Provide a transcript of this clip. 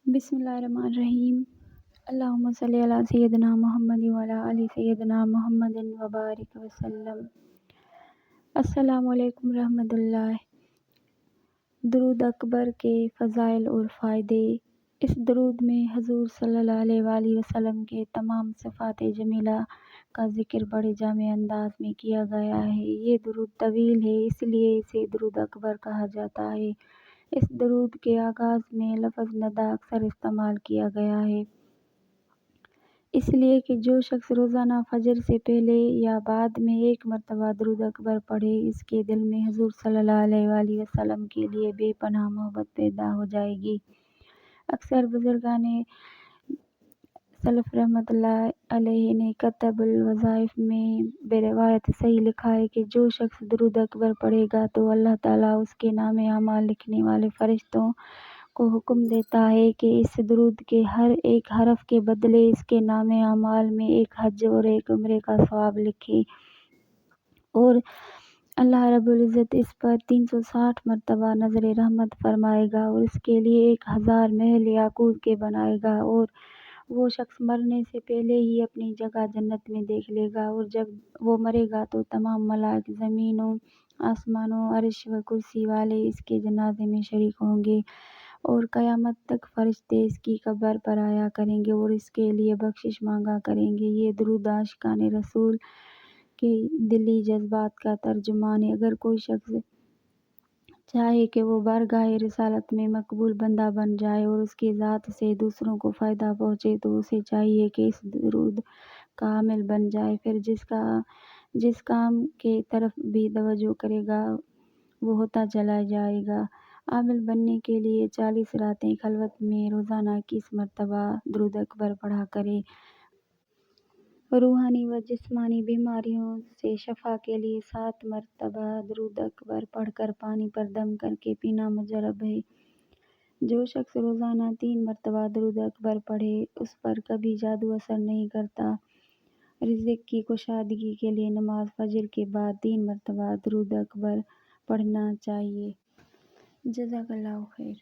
بسم اللہ الرحمن الرحیم۔ اللہم صلی علی سیدنا محمد وعلی آل سیدنا محمد وبارک وسلم۔ السلام علیکم ورحمۃ اللہ۔ درود اکبر کے فضائل اور فائدے۔ اس درود میں حضور صلی اللہ علیہ وآلہ وسلم کے تمام صفات جمیلہ کا ذکر بڑے جامع انداز میں کیا گیا ہے۔ یہ درود طویل ہے، اس لیے اسے درود اکبر کہا جاتا ہے۔ اس درود کے آغاز میں لفظ ندا اکثر استعمال کیا گیا ہے، اس لیے کہ جو شخص روزانہ فجر سے پہلے یا بعد میں ایک مرتبہ درود اکبر پڑھے، اس کے دل میں حضور صلی اللہ علیہ وآلہ وسلم کے لیے بے پناہ محبت پیدا ہو جائے گی۔ اکثر بزرگان سلف رحمۃ اللہ علیہ نے کتب الوظائف میں بروایت صحیح لکھا ہے کہ جو شخص درود اکبر پڑھے گا تو اللہ تعالیٰ اس کے نام اعمال لکھنے والے فرشتوں کو حکم دیتا ہے کہ اس درود کے ہر ایک حرف کے بدلے اس کے نام اعمال میں ایک حج اور ایک عمرے کا ثواب لکھے، اور اللہ رب العزت اس پر 360 مرتبہ نظر رحمت فرمائے گا اور اس کے لیے 1000 محل یاقوت کے بنائے گا، اور وہ شخص مرنے سے پہلے ہی اپنی جگہ جنت میں دیکھ لے گا، اور جب وہ مرے گا تو تمام ملائک زمینوں، آسمانوں، عرش و کرسی والے اس کے جنازے میں شریک ہوں گے، اور قیامت تک فرشتے اس کی قبر پر آیا کریں گے اور اس کے لیے بخشش مانگا کریں گے۔ یہ درود عاشقان رسول کے دلی جذبات کا ترجمان ہے۔ اگر کوئی شخص چاہے کہ وہ بارگاہ رسالت میں مقبول بندہ بن جائے اور اس کی ذات سے دوسروں کو فائدہ پہنچے تو اسے چاہیے کہ اس درود کا عامل بن جائے، پھر جس کام کے طرف بھی توجہ کرے گا وہ ہوتا چلا جائے گا۔ عامل بننے کے لیے 40 راتیں خلوت میں روزانہ 21 مرتبہ درود اکبر پڑھا کرے۔ روحانی و جسمانی بیماریوں سے شفا کے لیے 7 مرتبہ درود اکبر پڑھ کر پانی پر دم کر کے پینا مجرب ہے۔ جو شخص روزانہ 3 مرتبہ درود اکبر پڑھے اس پر کبھی جادو اثر نہیں کرتا۔ رزق کی کشادگی کے لیے نماز فجر کے بعد 3 مرتبہ درود اکبر پڑھنا چاہیے۔ جزاک اللہ خیر۔